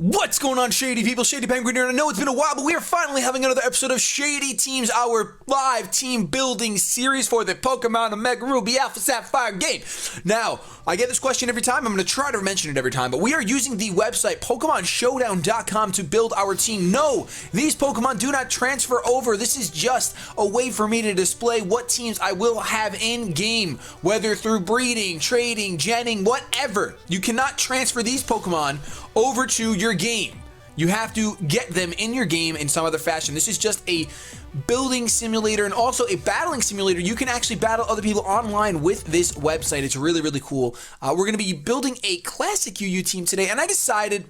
What's going on, Shady people? ShadyPenguinn here, and I know it's been a while, but we are finally having another episode of Shady Teams, our live team building series for the Pokemon Omega Ruby Alpha Sapphire game. Now, I get this question every time. I'm going to try to mention it every time, but we are using the website PokemonShowdown.com to build our team. No, these Pokemon do not transfer over. This is just a way for me to display what teams I will have in-game, whether through breeding, trading, genning, whatever. You cannot transfer these Pokemon over to your game. You have to get them in your game in some other fashion. This is just a building simulator and also a battling simulator. You can actually battle other people online with this website. It's really, really cool. We're going to be building a classic UU team today, and I decided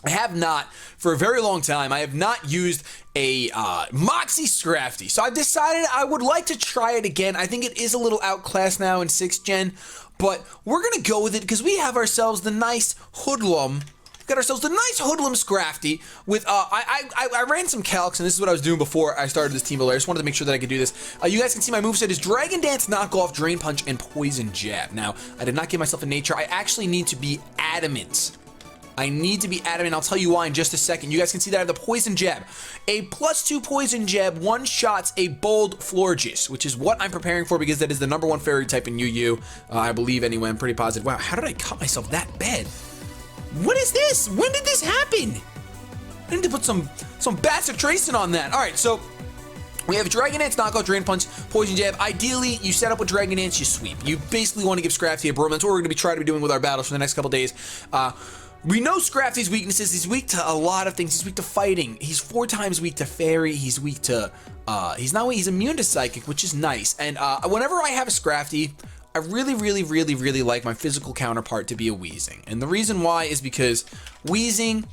I have not, for a very long time, I have not used a Moxie Scrafty. So I've decided I would like to try it again. I think it is a little outclassed now in 6th gen, but we're going to go with it because we have ourselves the nice Hoodlum. Got ourselves the nice Hoodlum Scrafty with, I ran some calcs, and this is what I was doing before I started this team builder. I just wanted to make sure that I could do this. You guys can see my moveset is Dragon Dance, Knockoff, Drain Punch, and Poison Jab. Now, I did not give myself a nature. I actually need to be adamant. I need to be adamant. I'll tell you why in just a second. You guys can see that I have the Poison Jab. A +2 Poison Jab one-shots a Bold Florges, which is what I'm preparing for because that is the #1 fairy type in UU. I believe anyway. I'm pretty positive. Wow, how did I cut myself that bad? What is this? When did this happen? I need to put some basic tracing on that. All right, so we have Dragon Dance, Knockout, Drain Punch, Poison Jab. Ideally, you set up with Dragon Dance, you sweep. You basically want to give Scrafty a broom. That's what we're going to be trying to be doing with our battles for the next couple days. We know Scrafty's weaknesses. He's weak to a lot of things. He's weak to fighting. He's 4 times weak to fairy. He's weak to, he's immune to psychic, which is nice. And whenever I have a Scrafty, I really like my physical counterpart to be a Weezing. And the reason why is because Weezing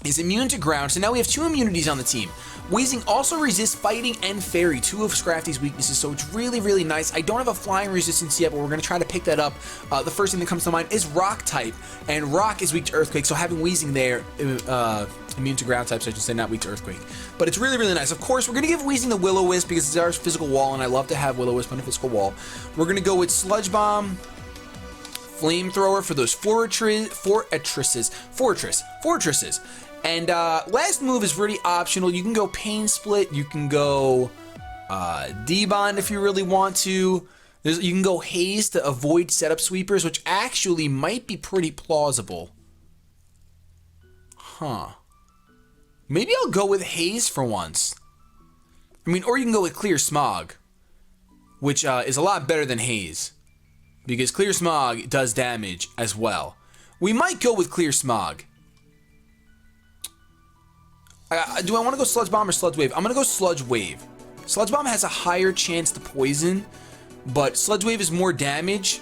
is immune to ground, so now we have 2 immunities on the team. Weezing also resists fighting and fairy, 2 of Scrafty's weaknesses, so it's really nice. I don't have a flying resistance yet, but we're going to try to pick that up. The first thing that comes to mind is rock type, and rock is weak to earthquake, so having Weezing there, immune to ground types, I should say, not weak to earthquake. But it's really nice. Of course, we're going to give Weezing the Will-O-Wisp because it's our physical wall, and I love to have Will-O-Wisp on a physical wall. We're going to go with Sludge Bomb, Flamethrower for those fortresses. And last move is really optional. You can go Pain Split. You can go D-Bond if you really want to. You can go Haze to avoid setup sweepers, which actually might be pretty plausible. Huh. Maybe I'll go with Haze for once. I mean, or you can go with Clear Smog, which is a lot better than Haze, because Clear Smog does damage as well. We might go with Clear Smog. Do I want to go Sludge Bomb or Sludge Wave? I'm going to go Sludge Wave. Sludge Bomb has a higher chance to poison, but Sludge Wave is more damage.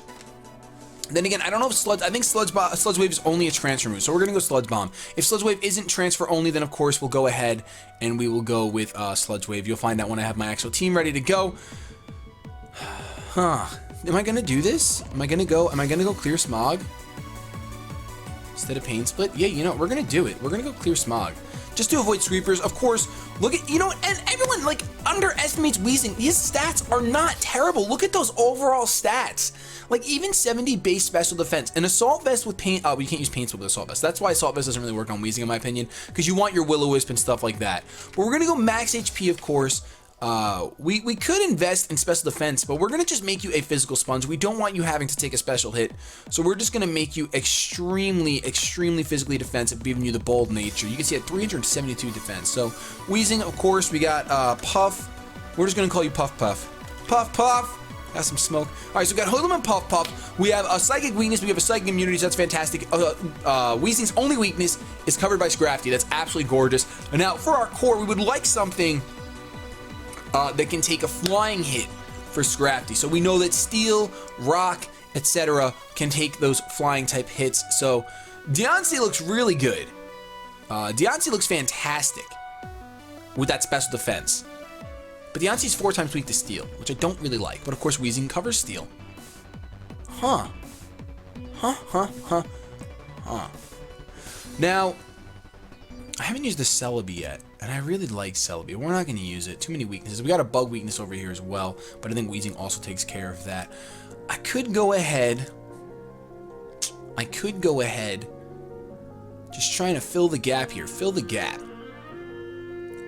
Then again, I don't know if I think Sludge Wave is only a transfer move, so we're going to go Sludge Bomb. If Sludge Wave isn't transfer only, then of course we'll go ahead and we will go with Sludge Wave. You'll find out when I have my actual team ready to go. Huh. Am I going to do this? Am I going to go Clear Smog instead of Pain Split? Yeah, you know, we're going to do it. We're going to go Clear Smog. Just to avoid sweepers, of course. Look at, you know, and everyone like underestimates Weezing. His stats are not terrible. Look at those overall stats. Like even 70 base special defense. An Assault Vest with paint, we can't use Paint Split with Assault Vest. That's why Assault Vest doesn't really work on Weezing in my opinion, because you want your Will-O-Wisp and stuff like that. But we're gonna go max HP, of course. We could invest in special defense, but we're gonna just make you a physical sponge. We don't want you having to take a special hit, so we're just gonna make you extremely physically defensive, giving you the bold nature. You can see at 372 defense. So Weezing, of course, we got Puff. We're just gonna call you Puff Puff. Puff Puff. Got some smoke. All right, so we got Hoodlum and Puff Puff. We have a psychic weakness. We have a psychic immunity. So that's fantastic. Weezing's only weakness is covered by Scrafty. That's absolutely gorgeous. And now for our core, we would like something that can take a flying hit for Scrafty. So we know that Steel, Rock, etc. can take those flying type hits. So Deontay looks really good. Deontay looks fantastic with that special defense. But Deontay's 4 times weak to Steel, which I don't really like. But of course Weezing covers Steel. Huh. Now, I haven't used the Celebi yet, and I really like Celebi. We're not going to use it. Too many weaknesses. We got a bug weakness over here as well, but I think Weezing also takes care of that. I could go ahead Just trying to fill the gap here. Fill the gap.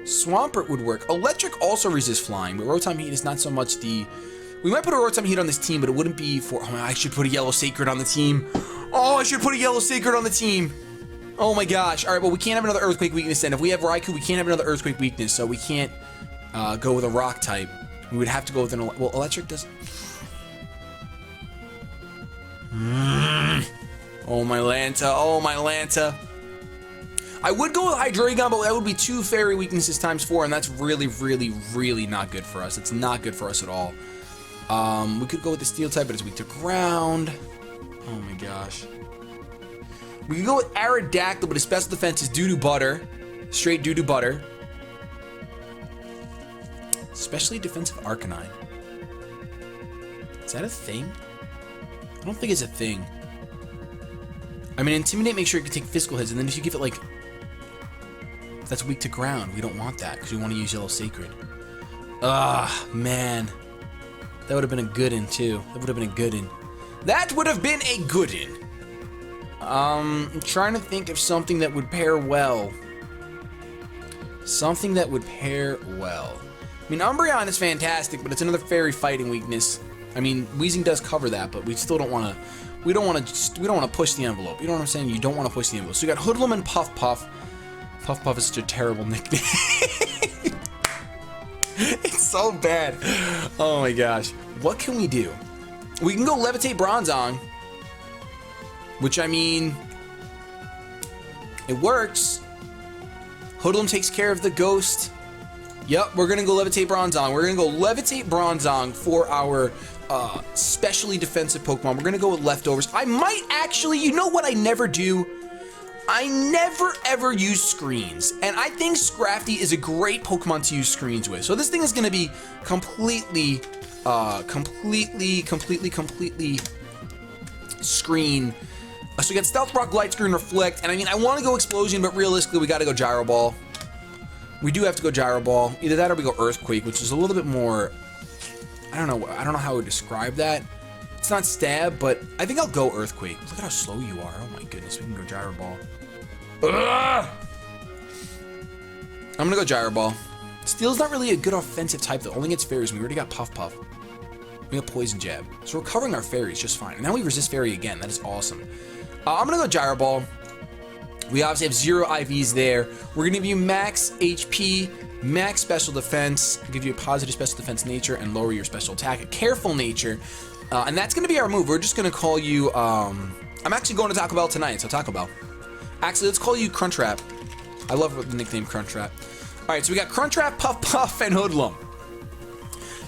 Swampert would work. Electric also resists flying, but Rotom Heat is not so much the... We might put a Rotom Heat on this team, but it wouldn't be for... Oh, I should put a Yellow Sacred on the team. Oh, I should put a Yellow Sacred on the team. Oh my gosh. All right, well, we can't have another Earthquake weakness then. If we have Raikou, we can't have another Earthquake weakness, so we can't go with a Rock type. We would have to go with an... Well, Electric doesn't... Oh, my Lanta. Oh, my Lanta. I would go with Hydreigon, but that would be 2 Fairy weaknesses times 4, and that's really, really, really not good for us. It's not good for us at all. We could go with the Steel type, but it's weak to ground. Oh my gosh. We could go with Aerodactyl, but his special defense is Doo-Doo Butter. Straight Doo-Doo Butter. Especially defensive Arcanine. Is that a thing? I don't think it's a thing. I mean, Intimidate makes sure it can take physical hits, and then if you give it, like... That's weak to ground. We don't want that, because we want to use Yellow Sacred. Ah, man. That would have been a good one, too. That would have been a good one. That would have been a good one. I'm trying to think of something that would pair well. Something that would pair well. I mean, Umbreon is fantastic, but it's another fairy fighting weakness. I mean, Weezing does cover that, but we still don't want to... We don't want to push the envelope. You know what I'm saying? You don't want to push the envelope. So we got Hoodlum and Puff Puff. Puff Puff is such a terrible nickname. It's so bad. Oh my gosh. What can we do? We can go Levitate Bronzong. Which, I mean... It works. Hoodlum takes care of the ghost. Yep, we're going to go Levitate Bronzong. We're going to go Levitate Bronzong for our... specially defensive Pokemon. We're gonna go with leftovers. I might actually, you know what I never do? I never ever use screens, and I think Scrafty is a great Pokemon to use screens with. So this thing is gonna be completely screen. So we got Stealth Rock, Light Screen, Reflect, and I mean I want to go Explosion, but realistically we got to go Gyro Ball. We do have to go Gyro Ball. Either that or we go Earthquake, which is a little bit more. I don't know how I would describe that. It's not stab, but I think I'll go Earthquake. Look at how slow you are. Oh my goodness, we can go Gyro Ball. Ugh! I'm gonna go Gyro Ball. Steel's not really a good offensive type though. Only gets fairies. We already got Puff Puff. We got Poison Jab. So we're covering our fairies just fine. And now we resist fairy again. That is awesome. I'm gonna go Gyro Ball. We obviously have 0 IVs there. We're gonna give you max HP, max special defense, give you a positive special defense nature, and lower your special attack, a careful nature. And that's gonna be our move. We're just gonna call you, I'm actually going to Taco Bell tonight, so Taco Bell. Actually, let's call you Crunchwrap. I love the nickname Crunchwrap. All right, so we got Crunchwrap, Puff Puff, and Hoodlum.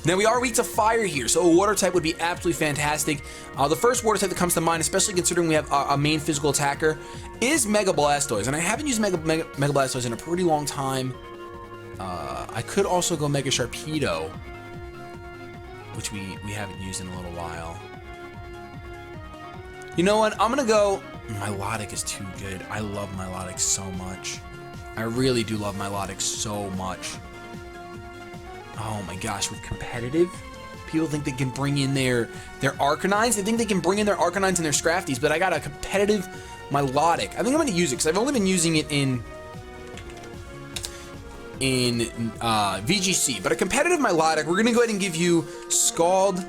Now we are weak to fire here, so a water type would be absolutely fantastic. The first water type that comes to mind, especially considering we have a main physical attacker, is Mega Blastoise, and I haven't used Mega Blastoise in a pretty long time. I could also go Mega Sharpedo, which we haven't used in a little while. You know what? I'm gonna go. Milotic is too good. I love Milotic so much. I really do love Milotic so much. Oh my gosh, with competitive, people think they can bring in their Arcanines. They think they can bring in their Arcanines and their Scrafties, but I got a competitive Milotic. I think I'm going to use it because I've only been using it in VGC. But a competitive Milotic, we're going to go ahead and give you Scald.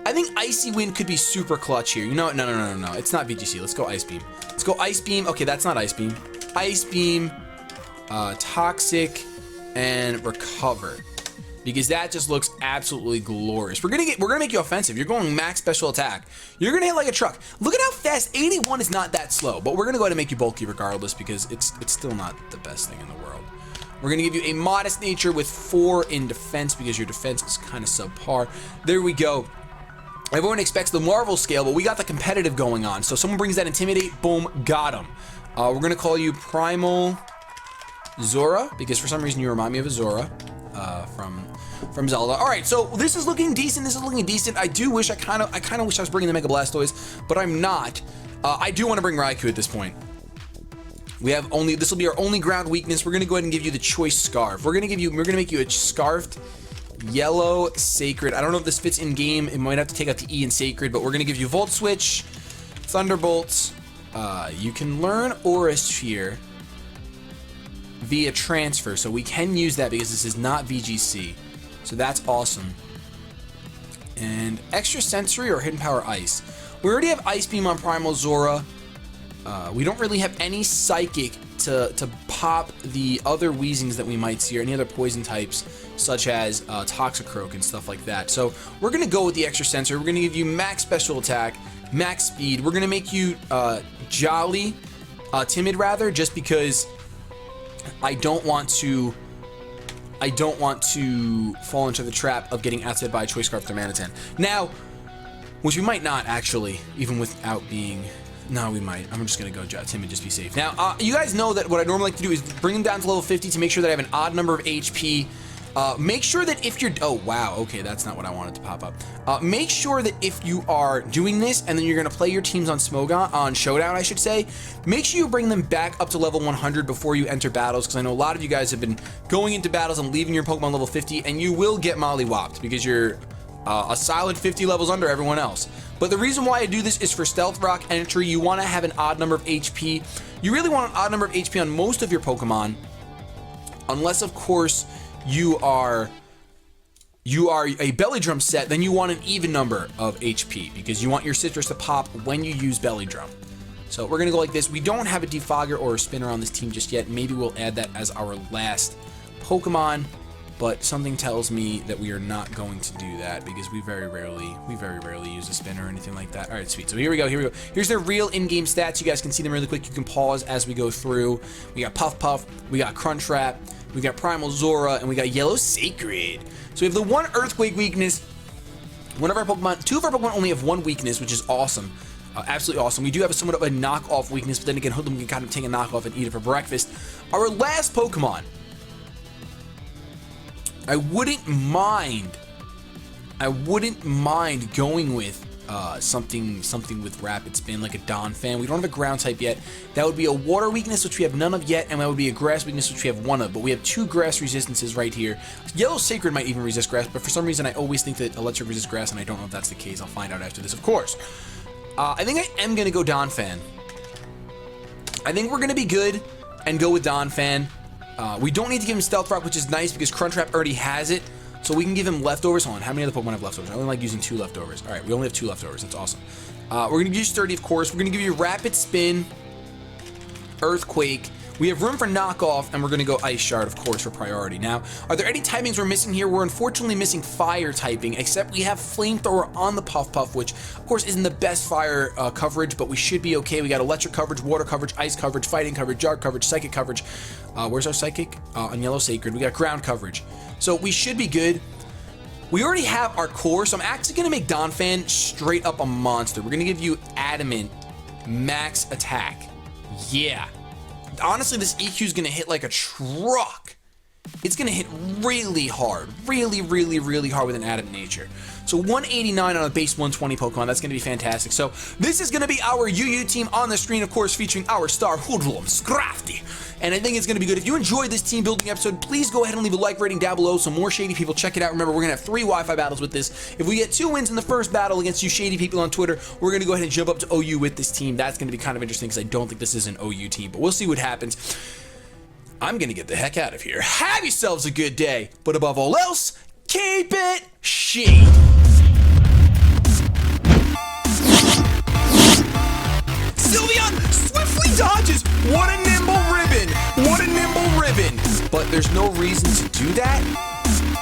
I think Icy Wind could be super clutch here. You know what? No. It's not VGC. Let's go Ice Beam. Let's go Ice Beam. Okay, that's not Ice Beam. Ice Beam, Toxic, and Recover. Because that just looks absolutely glorious. We're gonna make you offensive. You're going max special attack. You're gonna hit like a truck. Look at how fast. 81 is not that slow, but we're gonna go ahead and make you bulky regardless because it's still not the best thing in the world. We're gonna give you a modest nature with 4 in defense because your defense is kind of subpar. There we go. Everyone expects the Marvel scale, but we got the competitive going on. So someone brings that Intimidate, boom, got him. We're gonna call you Primal Zora because for some reason you remind me of a Zora from Zelda. All right, so this is looking decent. I do wish I kind of wish I was bringing the Mega Blastoise, but I'm not. I do want to bring Raikou at this point. This will be our only ground weakness. We're gonna go ahead and give you the Choice Scarf. We're gonna make you a Scarfed Yellow Sacred. I don't know if this fits in game. It might have to take out the E in Sacred, but we're gonna give you Volt Switch, Thunderbolt, you can learn ORAS here via transfer, so we can use that because this is not VGC. So that's awesome. And extra sensory or hidden power ice. We already have Ice Beam on Primal Zora. We don't really have any psychic to pop the other Weezings that we might see, or any other poison types such as Toxicroak and stuff like that. So we're gonna go with the extra sensory. We're gonna give you max special attack, max speed. We're gonna make you jolly, timid rather, just because I don't want to fall into the trap of getting outset by a Choice Scarf to Manitan. Now, which we might not actually, even without being. No, we might. I'm just gonna go timid, just be safe. Now, you guys know that what I normally like to do is bring them down to level 50 to make sure that I have an odd number of HP. Make sure that if you're, oh wow, okay, that's not what I wanted to pop up. Make sure that if you are doing this and then you're gonna play your teams on on Showdown, I should say, make sure you bring them back up to level 100 before you enter battles, because I know a lot of you guys have been going into battles and leaving your Pokemon level 50, and you will get mollywopped because you're a solid 50 levels under everyone else. But the reason why I do this is for Stealth Rock entry. You want to have an odd number of HP. You really want an odd number of HP on most of your Pokemon, unless of course you are a Belly Drum set. Then you want an even number of HP because you want your citrus to pop when you use Belly Drum. So we're gonna go like this. We don't have a Defogger or a Spinner on this team just yet. Maybe we'll add that as our last Pokemon, but something tells me that we are not going to do that because we very rarely use a Spinner or anything like that. All right, sweet. So here we go. Here's their real in-game stats. You guys can see them really quick. You can pause as we go through. We got Puff Puff, we got Crunchwrap, we got Primal Zora, and we got Yellow Sacred. So we have the one Earthquake weakness. Two of our Pokemon only have one weakness, which is awesome. Absolutely awesome. We do have somewhat of a knockoff weakness, but then again, Hoodlum can kind of take a knockoff and eat it for breakfast. Our last Pokemon, I wouldn't mind going with something with Rapid Spin, like a Donphan. We don't have a ground type yet. That would be a water weakness, which we have none of yet, and that would be a grass weakness, which we have one of. But we have two grass resistances right here. Yellow Sacred might even resist grass, but for some reason I always think that electric resists grass, and I don't know if that's the case. I'll find out after this, of course. I think I am gonna go Donphan. I think we're gonna be good and go with Donphan. We don't need to give him Stealth Rock, which is nice because Crunchwrap already has it. So we can give him leftovers. Hold on, how many other Pokemon have leftovers? I only like using 2 leftovers. All right, we only have 2 leftovers. That's awesome. We're going to use Sturdy, of course. We're going to give you Rapid Spin, Earthquake. We have room for knockoff, and we're going to go Ice Shard, of course, for priority. Now, are there any typings we're missing here? We're unfortunately missing fire typing, except we have Flamethrower on the Puff Puff, which, of course, isn't the best fire coverage, but we should be okay. We got electric coverage, water coverage, ice coverage, fighting coverage, dark coverage, psychic coverage. Where's our psychic? On Yellow Sacred. We got ground coverage. So we should be good. We already have our core, so I'm actually going to make Donphan straight up a monster. We're going to give you Adamant max attack. Yeah. Honestly, this EQ is going to hit like a truck. It's going to hit really hard. Really hard with an Adamant nature. So 189 on a base 120 Pokemon. That's going to be fantastic. So this is going to be our UU team on the screen, of course, featuring our star Hoodlum, Scrafty. And I think it's going to be good. If you enjoyed this team building episode, please go ahead and leave a like rating down below so more Shady people check it out. Remember, we're going to have 3 Wi-Fi battles with this. If we get 2 wins in the first battle against you Shady people on Twitter, we're going to go ahead and jump up to OU with this team. That's going to be kind of interesting because I don't think this is an OU team, but we'll see what happens. I'm going to get the heck out of here. Have yourselves a good day, but above all else, keep it shady. Sylveon swiftly dodges. What a nimble ribbon. What a nimble ribbon. But there's no reason to do that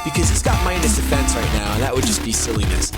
because he's got minus defense right now, and that would just be silliness.